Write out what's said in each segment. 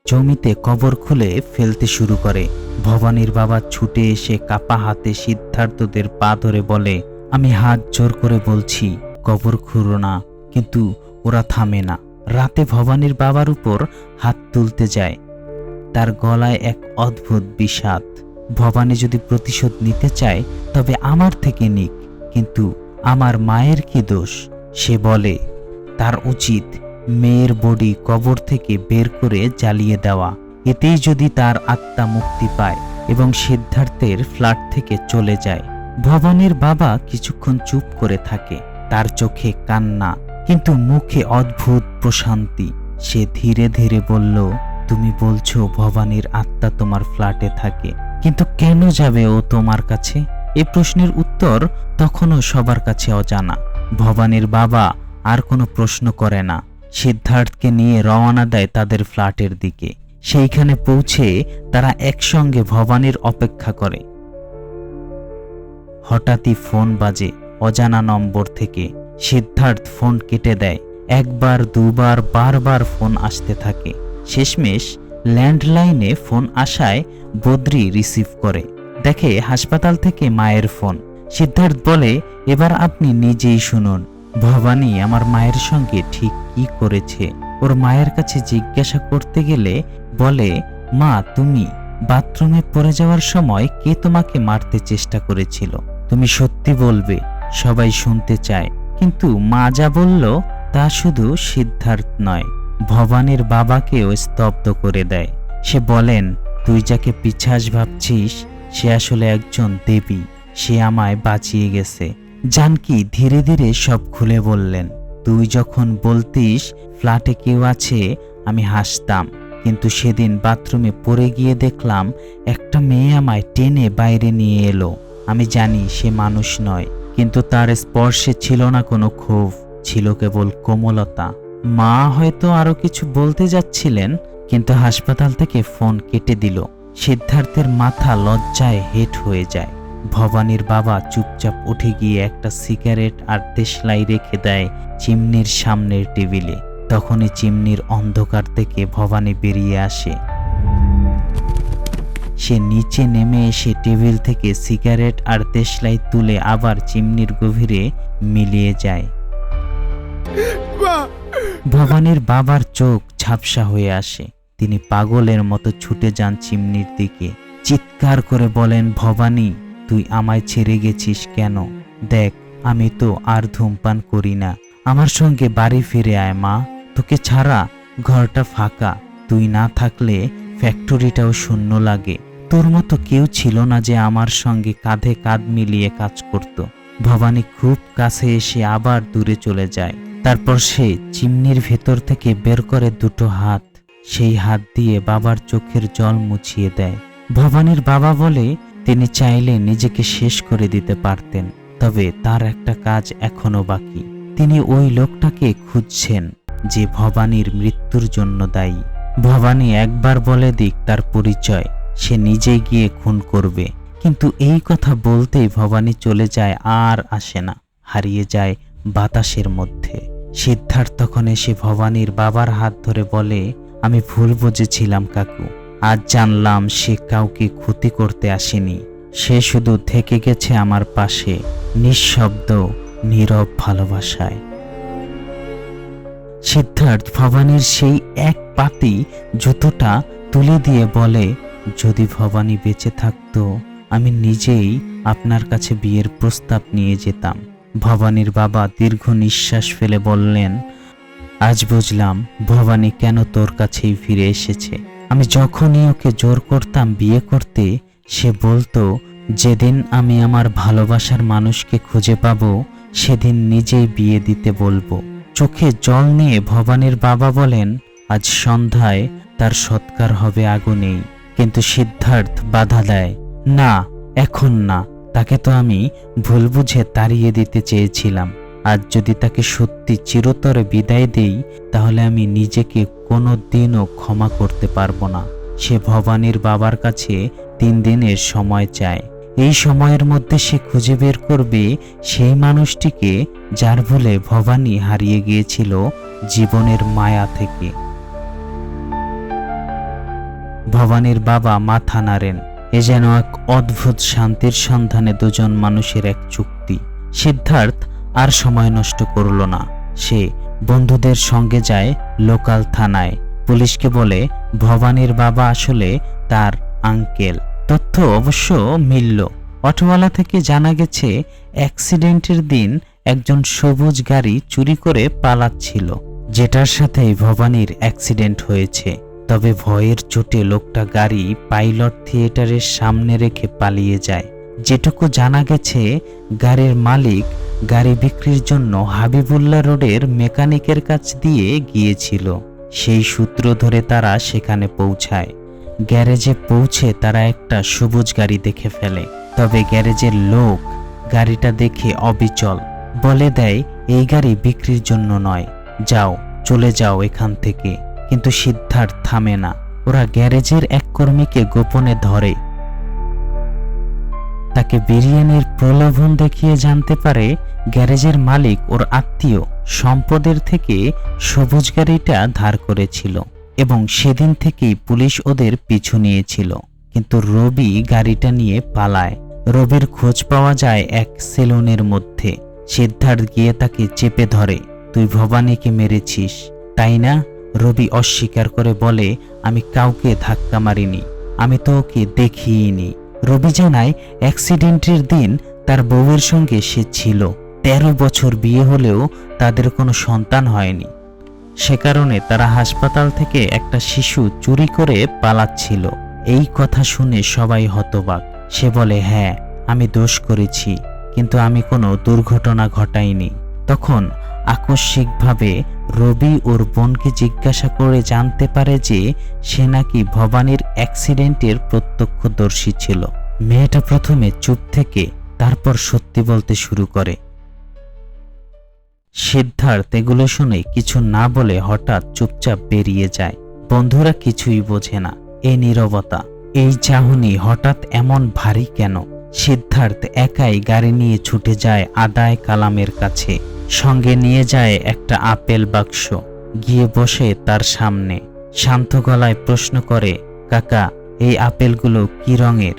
জমিতে কবর খুলে ফেলতে শুরু করে। ভবানীর বাবা ছুটে এসে কাপা হাতে সিদ্ধার্থদের পা ধরে বলে, আমি হাত জোর করে বলছি কবর খুঁড়ো না, কিন্তু ওরা থামে না। রাতে ভবানীর বাবার উপর হাত তুলতে যায়। তার গলায় এক অদ্ভুত বিষাদ। ভবানী যদি প্রতিশোধ নিতে চায় তবে আমার থেকে নিক, কিন্তু আমার মায়ের কি দোষ? সে বলে তার উচিত মেয়ের বডি কবর থেকে বের করে জ্বালিয়ে দেওয়া। এতেই যদি তার আত্মা মুক্তি পায় এবং সিদ্ধার্থের ফ্ল্যাট থেকে চলে যায়। ভবানীর বাবা কিছুক্ষণ চুপ করে থাকে, তার চোখে কান্না কিন্তু মুখে অদ্ভুত প্রশান্তি। সে ধীরে ধীরে বলল, তুমি বলছো ভবানীর আত্মা তোমার ফ্ল্যাটে থাকে, কিন্তু কেন যাবে ও তোমার কাছে? এই প্রশ্নের উত্তর তখনও সবার কাছে অজানা। ভবানীর বাবা আর কোনো প্রশ্ন করে না। সিদ্ধার্থকে নিয়ে রওনা দেয় তাদের ফ্ল্যাটের দিকে। সেইখানে পৌঁছে তারা একসঙ্গে ভবানীর অপেক্ষা করে। হঠাৎই ফোন বাজে অজানা নম্বর থেকে। সিদ্ধার্থ ফোন কেটে দেয়। একবার দুবার বারবার ফোন আসতে থাকে। শেষমেশ ল্যান্ডলাইনে ফোন আসায় বদ্রি রিসিভ করে। দেখে হাসপাতাল থেকে মায়ের ফোন। সিদ্ধার্থ বলে, এবার আপনি নিজেই শুনুন, ভবানী আমার মায়ের সঙ্গে ঠিক কি করেছে। ওর মায়ের কাছে জিজ্ঞাসা করতে গেলে বলে, মা তুমি বাথরুমে পড়ে যাওয়ার সময় কে তোমাকে মারতে চেষ্টা করেছিল? তুমি সত্যি বলবে, সবাই শুনতে চায়। কিন্তু মা যা বলল তা শুধু সিদ্ধার্থ নয়, ভবানীর বাবাকেও স্তব্ধ করে দেয়। সে বলেন, তুই যাকে পিশাচ ভাবছিস সে আসলে একজন দেবী। সে আমায় বাঁচিয়ে গেছে। জানকী ধীরে ধীরে সব খুলে বললেন, তুই যখন বলতিস ফ্ল্যাটে কেউ আছে আমি হাসতাম, কিন্তু সেদিন বাথরুমে পড়ে গিয়ে দেখলাম একটা মেয়ে আমায় টেনে বাইরে নিয়ে এলো। আমি জানি সে মানুষ নয়, কিন্তু তার স্পর্শে ছিল না কোনো ক্ষোভ, ছিল কেবল কোমলতা। মা হয়তো আরো কিছু বলতে যাচ্ছিলেন, কিন্তু হাসপাতাল থেকে ফোন কেটে দিল। সিদ্ধার্থের মাথা লজ্জায় হেঁট হয়ে যায়। ভবানীর বাবা চুপচাপ উঠে গিয়ে একটা সিগারেট আর দেশলাই রেখে দেয় চিমনির সামনের টেবিলে। তখনই চিমনির অন্ধকার থেকে ভবানী বেরিয়ে আসে। সে নিচে নেমে এসে টেবিল থেকে সিগারেট আর দেশলাই তুলে আবার চিমনির গভীরে মিলিয়ে যায়। ভবানীর বাবার চোখ ঝাপসা হয়ে আসে। তিনি পাগলের মতো ছুটে যান চিমনির দিকে। চিৎকার করে বলেন, ভবানী তুই আমায় ছেড়ে গেছিস কেন? দেখ আমি তো আর ধূমপান করি না। আমার সঙ্গে বাড়ি ফিরে আয় মা, তোকে ছাড়া ঘরটা ফাঁকা। তুই না থাকলে ফ্যাক্টরিটাও শূন্য লাগে। তোর মতো কেউ ছিল না যে আমার সঙ্গে কাঁধে কাঁধ মিলিয়ে কাজ করত। ভবানী খুব কাছে এসে আবার দূরে চলে যায়। তারপর সে চিমনির ভেতর থেকে বের করে দুটো হাত। সেই হাত দিয়ে বাবার চোখের জল মুছিয়ে দেয়। ভবানীর বাবা বলে, তিনি চাইলে নিজেকে শেষ করে দিতে পারতেন, তবে তার একটা কাজ এখনো বাকি। তিনি ওই লোকটাকে খুঁজছেন যে ভবানীর মৃত্যুর জন্য দায়ী। ভবানী একবার বলে দিক তার পরিচয়, সে নিজে গিয়ে খুন করবে। কিন্তু এই কথা বলতেই ভবানী চলে যায় আর আসে না, হারিয়ে যায় বাতাসের মধ্যে। সিদ্ধার্থ তখন এসে ভবানীর বাবার হাত ধরে বলে, আমি ভুল বুঝেছিলাম কাকু। আজ জানলাম সে কাউকে ক্ষতি করতে আসেনি। সে শুধু থেকে গেছে আমার পাশে, নিঃশব্দ নীরব ভালোবাসায়। সিদ্ধার্থ ভবানীর সেই এক পাতি জুতোটা তুলে দিয়ে বলে, যদি ভবানী বেঁচে থাকতো আমি নিজেই আপনার কাছে বিয়ের প্রস্তাব নিয়ে যেতাম। ভবানীর বাবা দীর্ঘ নিঃশ্বাস ফেলে বললেন, আজ বুঝলাম ভবানী কেন তোর কাছেই ফিরে এসেছে। আমি যখনই ওকে জোর করতাম বিয়ে করতে, সে বলতো, যেদিন আমি আমার ভালোবাসার মানুষকে খুঁজে পাবো সেদিন নিজেই বিয়ে দিতে বলবো। চোখে জল নিয়ে ভবানীর বাবা বলেন, আজ সন্ধ্যায় তার সৎকার হবে আগুনেই। কিন্তু সিদ্ধার্থ বাধা দেয়, না এখন না, তাকে তো আমি ভুল বুঝে তাড়িয়ে দিতে চেয়েছিলাম। আজ যদি তাকে সত্যি চিরতরে বিদায় দেই তাহলে আমি নিজেকে কোনো দিনও ক্ষমা করতে পারবো না। সে ভবানীর বাবার কাছে 3 দিনের সময় চায়। এই সময়ের মধ্যে সে খুঁজে বের করবে সেই মানুষটিকে যার ভুলে ভবানী হারিয়ে গিয়েছিল জীবনের মায়া থেকে। ভবানীর বাবা মাথা নাড়েন। এ যেন এক অদ্ভুত শান্তির সন্ধানে দুজন মানুষের এক চুক্তি। সিদ্ধার্থ আর সময় নষ্ট করল না। সে বন্ধুদের সঙ্গে যায় লোকাল থানায়। পুলিশকে বলে ভবানীর বাবা আসলে তার আঙ্কেল। তথ্য অবশ্য মিলল। অটোওয়ালা থেকে জানা গেছে অ্যাক্সিডেন্টের দিন একজন সবুজ গাড়ি চুরি করে পালাচ্ছিল, যেটার সাথেই ভবানীর অ্যাক্সিডেন্ট হয়েছে। তবে ভয়ের চোটে লোকটা গাড়ি পাইলট থিয়েটারের সামনে রেখে পালিয়ে যায়। যেটুকু জানা গেছে, গাড়ির মালিক গাড়ি বিক্রির জন্য হাবিবুল্লাহ রোডের মেকানিকের কাছ দিয়ে গিয়েছিল। সেই সূত্র ধরে তারা সেখানে পৌঁছায়। গ্যারেজে পৌঁছে তারা একটা সবুজ গাড়ি দেখে ফেলে। তবে গ্যারেজের লোক গাড়িটা দেখে অবিচল, বলে দেয় এই গাড়ি বিক্রির জন্য নয়, যাও, চলে যাও এখান থেকে। কিন্তু সিদ্ধার্থ থামে না। ওরা গ্যারেজের এক কর্মীকে গোপনে ধরে। তাকে বিরিয়ানির প্রলোভন দেখিয়ে জানতে পারে গ্যারেজের মালিক ওর আত্মীয় সম্পদের থেকে সবুজ গাড়িটা ধার করেছিল এবং সেদিন থেকেই পুলিশ ওদের পিছু নিয়েছিল। কিন্তু রবি গাড়িটা নিয়ে পালায়। রবির খোঁজ পাওয়া যায় এক সেলুনের মধ্যে। সিদ্ধার্থ গিয়ে তাকে চেপে ধরে। তুই ভবানীকে মেরেছিস, তাই না? রবি অস্বীকার করে বলে, আমি কাউকে ধাক্কা মারিনি, আমি তো ওকে দেখিইনি। রবি জানায় অ্যাক্সিডেন্টের দিন তার বউয়ের সঙ্গে সে ছিল। 13 বছর বিয়ে হলেও তাদের কোনো সন্তান হয়নি। সে কারণে তারা হাসপাতাল থেকে একটা শিশু চুরি করে পালাচ্ছিল। এই কথা শুনে সবাই হতবাক। সে বলে, হ্যাঁ, আমি দোষ করেছি, কিন্তু আমি কোনো দুর্ঘটনা ঘটাইনি। তখন আকস্মিকভাবে রবি ওর বোনকে জিজ্ঞাসা করে জানতে পারে যে সে নাকি ভবানীর অ্যাক্সিডেন্টের প্রত্যক্ষদর্শী ছিল। মেয়েটা প্রথমে চুপ থেকে তারপর সত্যি বলতে শুরু করে। সিদ্ধার্থ এগুলো শুনে কিছু না বলে হঠাৎ চুপচাপ বেরিয়ে যায়। বন্ধুরা কিছুই বোঝে না। এই নীরবতা, এই চাহনি হঠাৎ এমন ভারী কেন? সিদ্ধার্থ একাই গাড়ি নিয়ে ছুটে যায় আদায় কালামের কাছে। সঙ্গে নিয়ে যায় একটা আপেল বাক্স। গিয়ে বসে তার সামনে। শান্ত গলায় প্রশ্ন করে, কাকা, এই আপেলগুলো কি রঙের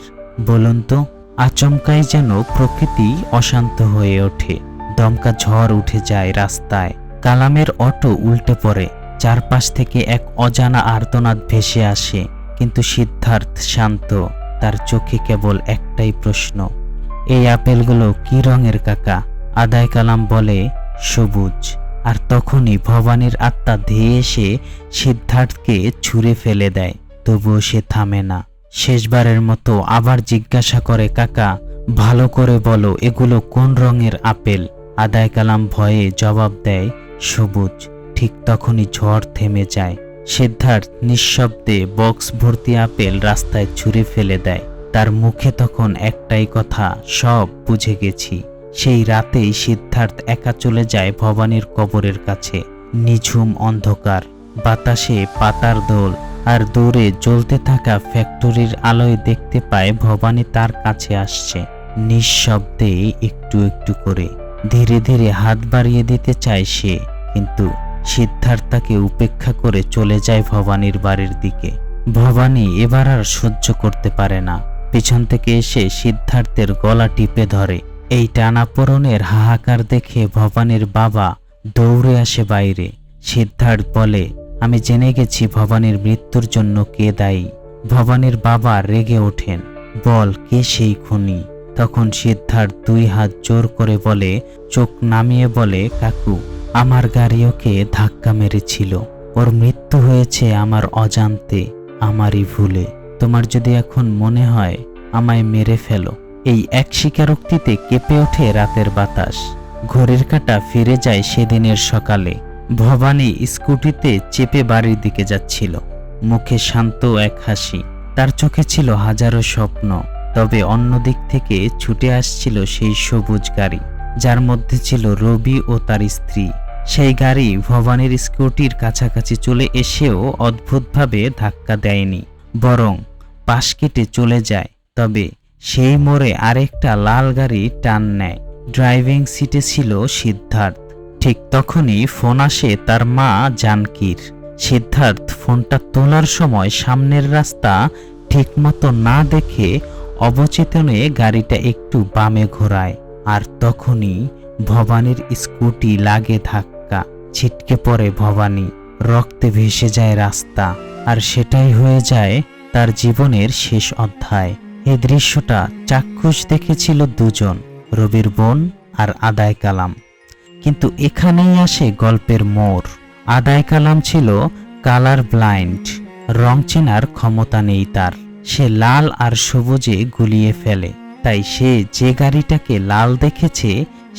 বলুন তো? আচমকাই যেন প্রকৃতি অশান্ত হয়ে ওঠে। দমকা ঝড় উঠে যায় রাস্তায়। কালামের অটো উল্টে পড়ে। চারপাশ থেকে এক অজানা আর্তনাদ ভেসে আসে। কিন্তু সিদ্ধার্থ শান্ত। তার চোখে কেবল একটাই প্রশ্ন, এই আপেলগুলো কি রঙের কাকা? আদায় কালাম বলে, সবুজ। আর তখনই ভবানীর আত্মা ধেয়ে এসে সিদ্ধার্থকে ছুঁড়ে ফেলে দেয়। তবুও সে থামে না। শেষবারের মতো আবার জিজ্ঞাসা করে, কাকা, ভালো করে বলো, এগুলো কোন রঙের আপেল? আদায় কালাম ভয়ে জবাব দেয়, সবুজ। ঠিক তখনই ঝড় থেমে যায়। সিদ্ধার্থ নিঃশব্দে বক্স ভর্তি আপেল রাস্তায় ছুঁড়ে ফেলে দেয়। তার মুখে তখন একটাই কথা, সব বুঝে গেছি। সেই রাতেই সিদ্ধার্থ একা চলে যায় ভবানীর কবরের কাছে। নিঝুম অন্ধকার, বাতাসে পাতার দোল, আর দূরে জ্বলতে থাকা ফ্যাক্টরির আলোয় দেখতে পায় ভবানী তার কাছে আসছে। নিঃশব্দে একটু একটু করে ধীরে ধীরে হাত বাড়িয়ে দিতে চায় সে, কিন্তু সিদ্ধার্থ তাকে উপেক্ষা করে চলে যায় ভবানীর বাড়ির দিকে। ভবানী এবার আর সহ্য করতে পারে না। পিছন থেকে এসে সিদ্ধার্থের গলা টিপে ধরে। এই টানাপোড়েনের হাহাকার দেখে ভবানীর বাবা দৌড়ে আসে বাইরে। সিদ্ধার্থ বলে, আমি জেনে গেছি ভবানীর মৃত্যুর জন্য কে দায়ী। ভবানীর বাবা রেগে ওঠেন, বল, কে সেই খুনি? তখন সিদ্ধার্থ 2 হাত জোর করে বলে, চোখ নামিয়ে বলে, কাকু, আমার গাড়ি ওকে ধাক্কা মেরেছিল। ওর মৃত্যু হয়েছে আমার অজান্তে, আমারই ভুলে। তোমার যদি এখন মনে হয় আমায় মেরে ফেলো। এই এক স্বীকারোক্তিতে কেঁপে ওঠে রাতের বাতাস। ঘড়ির কাঁটা ফিরে যায় সেদিনের সকালে। ভবানী স্কুটিতে চেপে বাড়ির দিকে যাচ্ছিল। মুখে শান্ত এক হাসি। তার চোখে ছিল হাজারো স্বপ্ন। তবে অন্যদিক থেকে ছুটে আসছিল সেই সবুজ গাড়ি, যার মধ্যে ছিল রবি ও তার স্ত্রী। সেই গাড়ি ভবানীর স্কুটির কাছাকাছি চলে এসেও অদ্ভুতভাবে ধাক্কা দেয়নি, বরং পাশ কেটে চলে যায়। তবে সেই মোড়ে আরেকটা লাল গাড়ি টান নেয়। ড্রাইভিং সিটে ছিল সিদ্ধার্থ। ঠিক তখনই ফোন আসে তার মা জানকীর। সিদ্ধার্থ ফোনটা তোলার সময় সামনের রাস্তা ঠিকমতো না দেখে অবচেতনে গাড়িটা একটু বামে ঘোরায়, আর তখনই ভবানীর স্কুটি লাগে ধাক্কা। ছিটকে পড়ে ভবানী, রক্তে ভেসে যায় রাস্তা, আর সেটাই হয়ে যায় তার জীবনের শেষ অধ্যায়। এই দৃশ্যটা চাক্ষুষ দেখেছিল দুজন, রবির বোন আর আদায় কালাম। কিন্তু এখানেই আসে গল্পের মোড়। আদায় কালাম ছিল কালার ব্লাইন্ড, রং চেনার ক্ষমতা নেই তার। সে লাল আর সবুজে গুলিয়ে ফেলে, তাই সে যে গাড়িটাকে লাল দেখেছে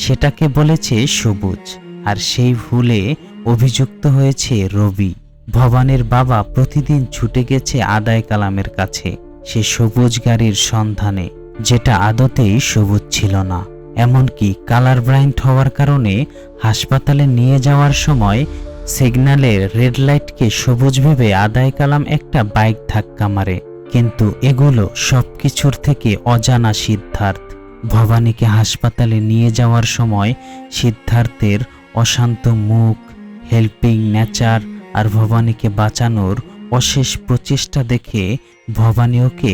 সেটাকে বলেছে সবুজ, আর সেই ভুলে অভিযুক্ত হয়েছে রবি। ভবানীর বাবা প্রতিদিন ছুটে গেছে আদায় কালামের কাছে সে সবুজ গাড়ির সন্ধানে, যেটা আদতেই সবুজ ছিল না। এমনকি কালার ব্লাইন্ড হওয়ার কারণে হাসপাতালে নিয়ে যাওয়ার সময় সিগন্যালের রেড লাইটকে সবুজ ভেবে আদায় কালাম একটা বাইক ধাক্কা মারে। কিন্তু এগুলো সবকিছুর থেকে অজানা সিদ্ধার্থ। ভবানীকে হাসপাতালে নিয়ে যাওয়ার সময় সিদ্ধার্থের অশান্ত মুখ, হেল্পিং নেচার আর ভবানীকে বাঁচানোর অশেষ প্রচেষ্টা দেখে ভবানী ওকে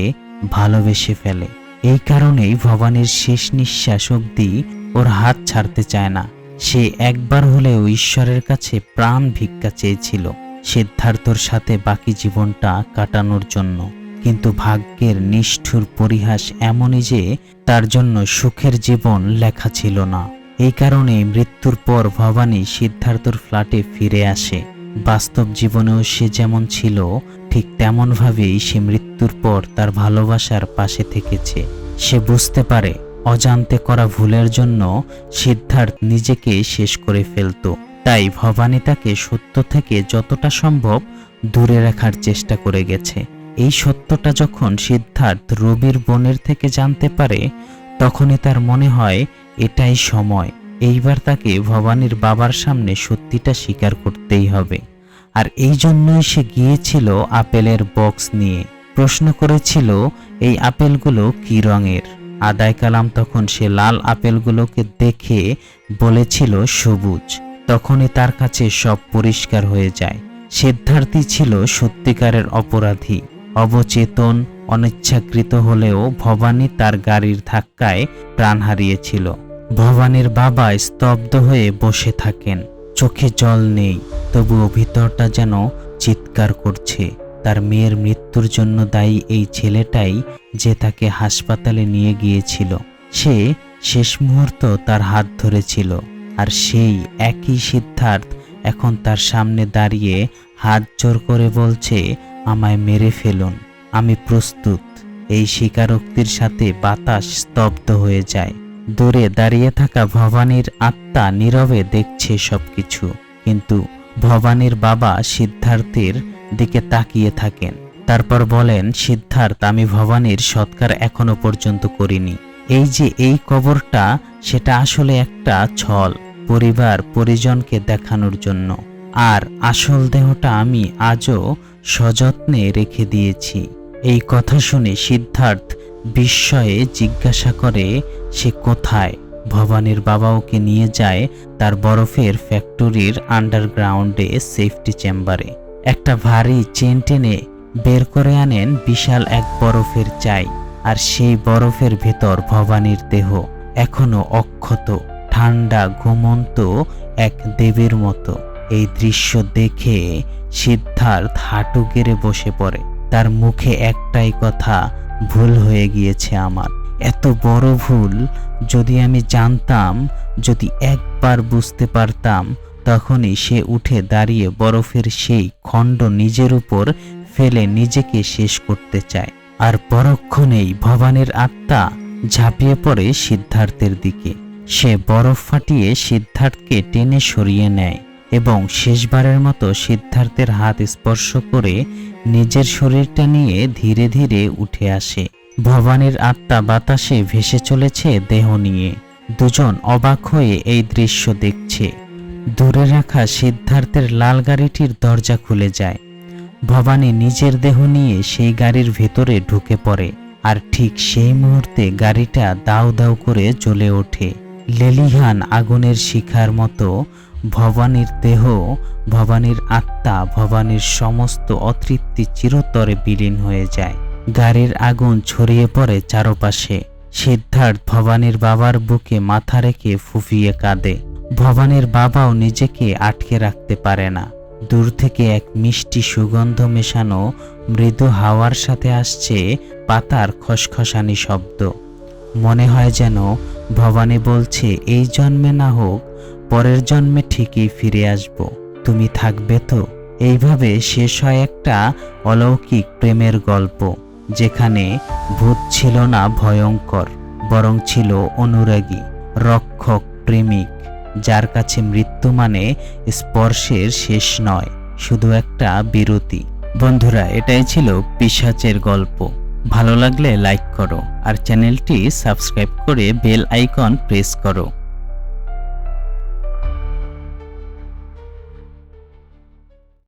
ভালোবেসে ফেলে। এই কারণেই ভবানীর শেষ নিঃশ্বাস অবধি ওর হাত ছাড়তে চায় না। সে একবার হলেও ঈশ্বরের কাছে প্রাণ ভিক্ষা চেয়েছিল সিদ্ধার্থর সাথে বাকি জীবনটা কাটানোর জন্য। কিন্তু ভাগ্যের নিষ্ঠুর পরিহাস এমনই যে তার জন্য সুখের জীবন লেখা ছিল না। এই কারণে মৃত্যুর পর ভবানী সিদ্ধার্থর ফ্ল্যাটে ফিরে আসে। বাস্তব জীবনেও সে যেমন ছিল ঠিক তেমনভাবেই সে মৃত্যুর পর তার ভালোবাসার পাশে থেকেছে। সে বুঝতে পারে অজান্তে করা ভুলের জন্য সিদ্ধার্থ নিজেকে শেষ করে ফেলত, তাই ভবানী তাকে সত্য থেকে যতটা সম্ভব দূরে রাখার চেষ্টা করে গেছে। এই সত্যটা যখন সিদ্ধার্থ রবির বোনের থেকে জানতে পারে তখনই তার মনে হয় এটাই সময়, এইবার তাকে ভবানীর বাবার সামনে সত্যিটা স্বীকার করতেই হবে। আর এই জন্যই সে গিয়েছিল আপেলের বক্স নিয়ে, প্রশ্ন করেছিল এই আপেলগুলো কি রঙের। আদায় কালাম তখন সে লাল আপেলগুলোকে দেখে বলেছিল সবুজ। তখনই তার কাছে সব পরিষ্কার হয়ে যায়। সিদ্ধার্থই ছিল সত্যিকারের অপরাধী। অবচেতন, অনিচ্ছাকৃত হলেও ভবানী তার গাড়ির ধাক্কায় প্রাণ হারিয়েছিল। ভবানীর বাবা স্তব্ধ হয়ে বসে থাকেন, চোখে জল নেই, তবুও ভিতরটা যেন চিৎকার করছে। তার মেয়ের মৃত্যুর জন্য দায়ী এই ছেলেটাই যে তাকে হাসপাতালে নিয়ে গিয়েছিল। সে শেষ মুহূর্ত তার হাত ধরেছিল, আর সেই একই সিদ্ধার্থ এখন তার সামনে দাঁড়িয়ে হাত জোর করে বলছে, আমায় মেরে ফেলুন, আমি প্রস্তুত। এই স্বীকারোক্তির সাথে বাতাস স্তব্ধ হয়ে যায়। দূরে দাঁড়িয়ে থাকা ভবানীর আত্মা নীরবে দেখছে সবকিছু, কিন্তু ভবানীর বাবা সিদ্ধার্থের দিকে তাকিয়ে থাকেন। তারপর বলেন, সিদ্ধার্থ, আমি ভবানীর সৎকার এখনো পর্যন্ত করিনি। এই যে এই কবরটা, সেটা আসলে একটা ছল, পরিবার পরিজনকে দেখানোর জন্য। আর আসল দেহটা আমি আজও সযত্নে রেখে দিয়েছি। এই কথা শুনে সিদ্ধার্থ বিস্ময়ে জিজ্ঞাসা করে, সে কোথায়? ভবানীর বাবা ওকে নিয়ে যায় তার বরফের ফ্যাক্টরির আন্ডারগ্রাউন্ডে সেফটি চেম্বারে। একটা ভারী চেন টেনে বের করে আনেন বিশাল এক বরফের চাই, আর সেই বরফের ভেতর ভবানীর দেহ এখনো অক্ষত, ঠান্ডা, ঘুমন্ত এক দেবীর মতো। এই দৃশ্য দেখে সিদ্ধার্থ হাঁটু গেড়ে বসে পড়ে। তার মুখে একটাই কথা, ভুল হয়ে গিয়েছে আমার, এত বড় ভুল। যদি আমি জানতাম, যদি একবার বুঝতে পারতাম। তখনই সে উঠে দাঁড়িয়ে বরফের সেই খণ্ড নিজের উপর ফেলে নিজেকে শেষ করতে চায়। আর পরক্ষণেই ভবানীর আত্মা ঝাঁপিয়ে পড়ে সিদ্ধার্থের দিকে। সে বরফ ফাটিয়ে সিদ্ধার্থকে টেনে সরিয়ে নেয় এবং শেষবারের মতো সিদ্ধার্থের হাত স্পর্শ করে নিজের শরীরটা নিয়ে ধীরে ধীরে উঠে আসে। ভবানীর আত্মা বাতাসে ভেসে চলেছে দেহ নিয়ে। দুজন অবাক হয়ে এই দৃশ্য দেখছে। দূরে রাখা সিদ্ধার্থের লাল গাড়িটির দরজা খুলে যায়। ভবানী নিজের দেহ নিয়ে সেই গাড়ির ভেতরে ঢুকে পড়ে, আর ঠিক সেই মুহূর্তে গাড়িটা দাউ দাউ করে জ্বলে ওঠে। লেলিহান আগুনের শিখার মতো ভবানীর দেহ, ভবানীর আত্মা, ভবানীর সমস্ত অতৃপ্তি চিরতরে বিলীন হয়ে যায়। গাড়ির আগুন ছড়িয়ে পড়ে চারপাশে। সিদ্ধার্থ ভবানীর বাবার বুকে মাথা রেখে ফুঁফিয়ে কাঁদে। ভবানীর বাবাও নিজেকে আটকে রাখতে পারে না। দূর থেকে এক মিষ্টি সুগন্ধ মেশানো মৃদু হাওয়ার সাথে আসছে পাতার খসখসানি শব্দ। মনে হয় যেন ভবানী বলছে, এই জন্মে না হোক পরের জন্মে ঠিকই ফিরে আসব, তুমি থাকবে তো। এইভাবে শেষ হয় একটা অলৌকিক প্রেমের গল্প, যেখানে ভূত ছিল না ভয়ঙ্কর, বরং ছিল অনুরাগী, রক্ষক, প্রেমিক, যার কাছে মৃত্যু মানে স্পর্শের শেষ নয়, শুধু একটা বিরতি। বন্ধুরা, এটাই ছিল পিশাচের গল্প। ভালো লাগলে লাইক করো আর চ্যানেলটি সাবস্ক্রাইব করে বেল আইকন প্রেস করো।